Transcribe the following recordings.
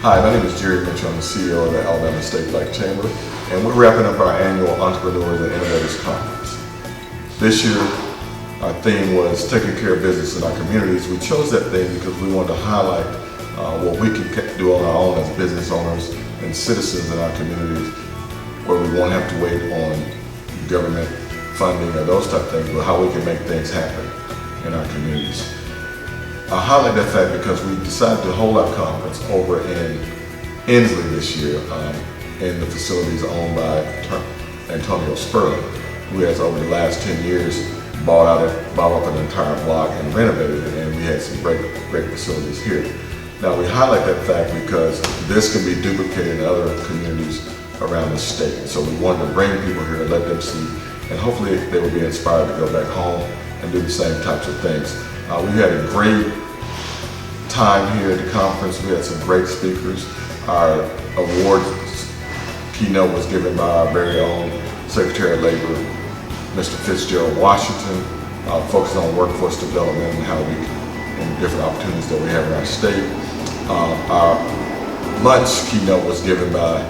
Hi, my name is Jerry Mitchell. I'm the CEO of the Alabama State Black Chamber, and we're wrapping up our annual Entrepreneurs and Innovators Conference. This year, our theme was taking care of business in our communities. We chose that theme because we wanted to highlight what we can do on our own as business owners and citizens in our communities, where we won't have to wait on government funding or those type of things, but how we can make things happen in our communities. I highlight that fact because we decided to hold our conference over in Inslee this year, in the facilities owned by Antonio Sperling, who has over the last 10 years bought up an entire block and renovated it, and we had some great facilities here. Now we highlight that fact because this can be duplicated in other communities around the state. So we wanted to bring people here and let them see, and hopefully they will be inspired to go back home and do the same types of things. We had a great time here at the conference. We had some great speakers. Our awards keynote was given by our very own Secretary of Labor, Mr. Fitzgerald Washington, focused on workforce development and how we and different opportunities that we have in our state. Our lunch keynote was given by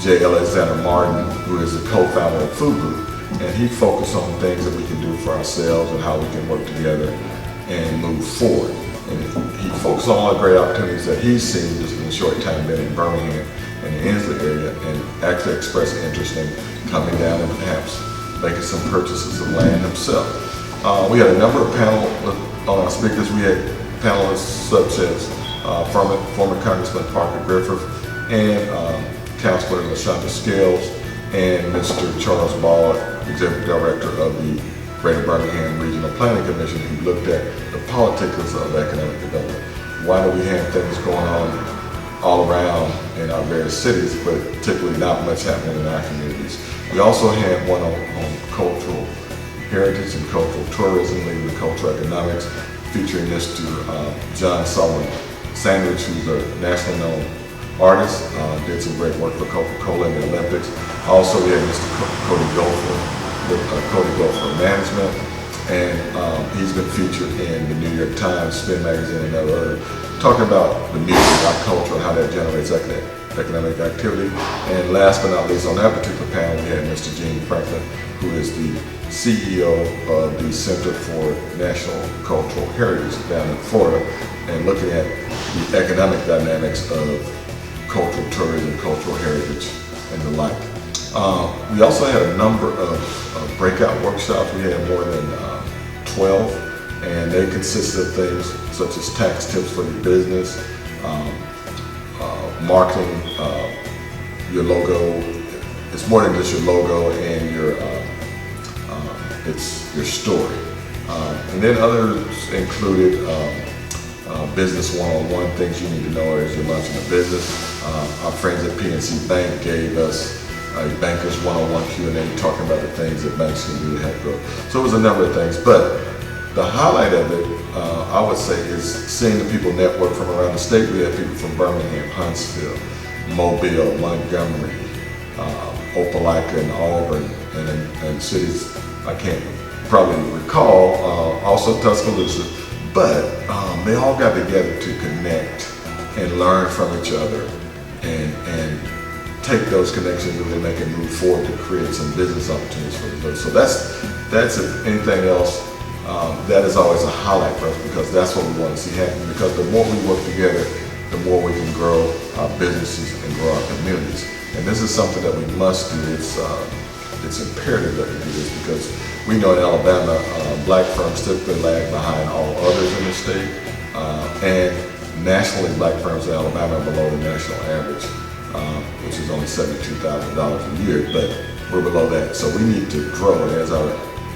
J. Alexander Martin, who is the co-founder of Food Group, and he focused on things that we can do for ourselves and how we can work together and move forward. And he focused on all the great opportunities that he's seen just in a short time being in Birmingham and the Inslee area, and actually expressed interest in coming down and perhaps making some purchases of land himself. We had a number of panels on our speakers. We had panelists such as former Congressman Parker Griffith and Councilor LaShonda Scales and Mr. Charles Ball, Executive Director of the Greater Birmingham Regional Planning Commission, who looked at the politics of economic development. Why do we have things going on all around in our various cities, but typically not much happening in our communities? We also had one on cultural heritage and cultural tourism, leading to cultural economics, featuring Mr. John Solomon Sandwich, who's a nationally known artist, did some great work for Coca-Cola in the Olympics. Also, we had Mr. Cody Gopher with Cody Gopher Management, and he's been featured in the New York Times, Spin Magazine, and other, talking about the music, our culture, and how that generates economic activity. And last but not least, on that particular panel, we had Mr. Gene Franklin, who is the CEO of the Center for National Cultural Heritage down in Florida, and looking at the economic dynamics of cultural tourism, cultural heritage, and the like. We also had a number of breakout workshops. We had more than 12, and they consisted of things such as tax tips for your business, marketing your logo. It's more than just your logo and it's your story. And then others included business one-on-one, things you need to know as you're launching a business. Our friends at PNC Bank gave us a banker's one-on-one Q&A talking about the things that banks can do to help grow. So it was a number of things, but the highlight of it, I would say, is seeing the people network from around the state. We had people from Birmingham, Huntsville, Mobile, Montgomery, Opelika, and Auburn, and cities I can't probably recall, also Tuscaloosa, but they all got together to connect and learn from each other and take those connections and then make it move forward to create some business opportunities for them. So that's if anything else, that is always a highlight for us, because that's what we want to see happen, because the more we work together, the more we can grow our businesses and grow our communities. And this is something that we must do. It's imperative that we do this, because we know in Alabama, black firms typically lag behind all others in the state, and nationally, black firms in Alabama are below the national average, which is only $72,000 a year, but we're below that. So we need to grow, and as our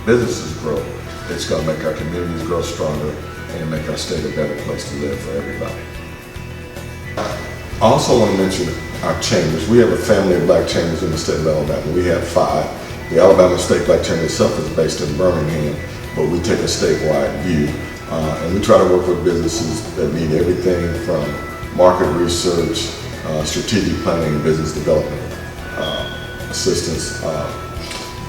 businesses grow, it's going to make our communities grow stronger and make our state a better place to live for everybody. I also want to mention our chambers. We have a family of black chambers in the state of Alabama. We have 5. The Alabama State Black Chamber itself is based in Birmingham, but we take a statewide view. And we try to work with businesses that need everything from market research, strategic planning, and business development assistance.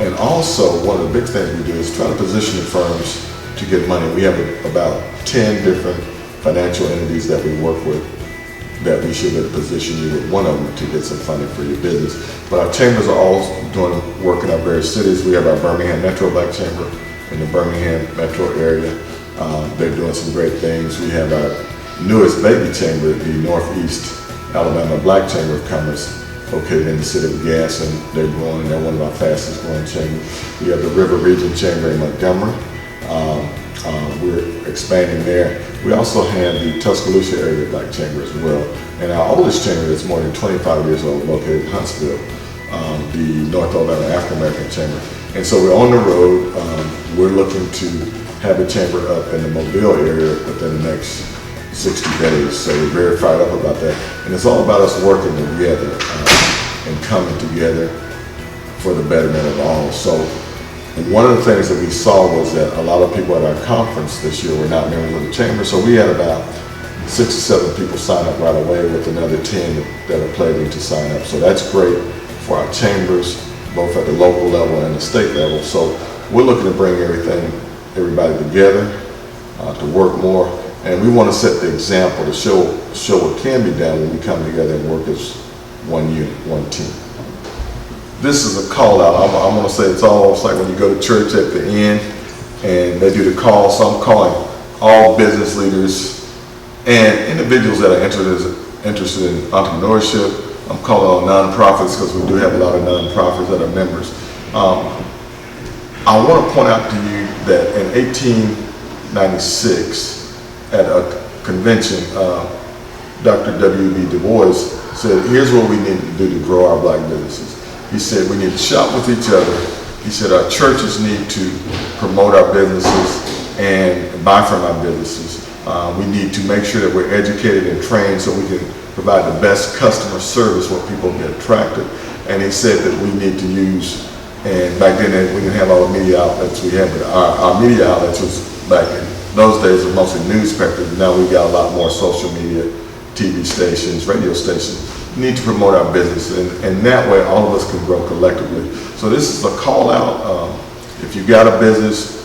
And also, one of the big things we do is try to position the firms to get money. We have about 10 different financial entities that we work with that we should position you with one of them to get some funding for your business. But our chambers are all doing work in our various cities. We have our Birmingham Metro Black Chamber in the Birmingham metro area. They're doing some great things. We have our newest baby chamber, the Northeast Alabama Black Chamber of Commerce, located in the city of Gaston. They're growing. They're one of our fastest growing chambers. We have the River Region Chamber in Montgomery. We're expanding there. We also have the Tuscaloosa Area Black Chamber as well. And our oldest chamber that's more than 25 years old, located in Huntsville, the North Alabama African American Chamber. And so we're on the road. We're looking to have a chamber up in the Mobile area within the next 60 days. So we're very fired up about that. And it's all about us working together and coming together for the betterment of all. So one of the things that we saw was that a lot of people at our conference this year were not members of the chamber. So we had about 6 or 7 people sign up right away, with another 10 that are planning to sign up. So that's great for our chambers, both at the local level and the state level. So we're looking to bring everybody together to work more. And we want to set the example to show what can be done when we come together and work as one unit, one team. This is a call out. I'm going to say it's almost like when you go to church at the end and they do the call. So I'm calling all business leaders and individuals that are interested in entrepreneurship. I'm calling on nonprofits, because we do have a lot of nonprofits that are members. I want to point out to you that in 1896, at a convention, Dr. W.B. Du Bois said, here's what we need to do to grow our black businesses. He said, we need to shop with each other. He said, our churches need to promote our businesses and buy from our businesses. We need to make sure that we're educated and trained so we can provide the best customer service where people get attracted. And he said that we need to use, and back then we didn't have all the media outlets we had, but our media outlets was back in those days were mostly newspapers. Now we've got a lot more social media, TV stations, radio stations. We need to promote our business, and that way all of us can grow collectively. So this is a call out. If you've got a business,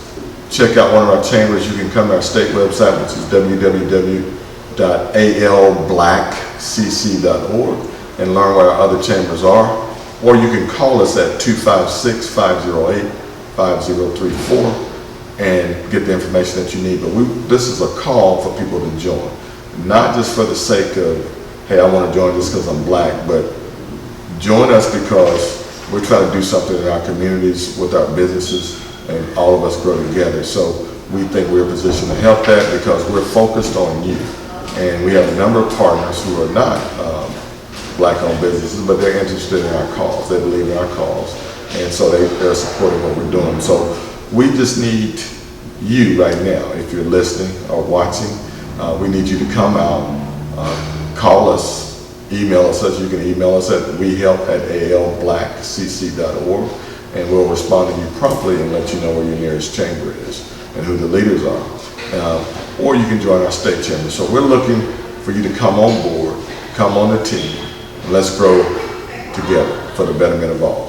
check out one of our chambers. You can come to our state website, which is www.alblackcc.org, and learn where our other chambers are. Or you can call us at 256-508-5034 and get the information that you need. But this is a call for people to join, not just for the sake of, hey, I want to join just because I'm black, but join us because we're trying to do something in our communities with our businesses, and all of us grow together. So we think we're positioned to help that because we're focused on you. And we have a number of partners who are not black-owned businesses, but they're interested in our cause. They believe in our cause. And so they're supporting what we're doing. So we just need you right now, if you're listening or watching, we need you to come out, call us, email us. You can email us at wehelp@alblackcc.org, and we'll respond to you promptly and let you know where your nearest chamber is and who the leaders are. Or you can join our state chamber. So we're looking for you to come on board, come on the team, and let's grow together for the betterment of all.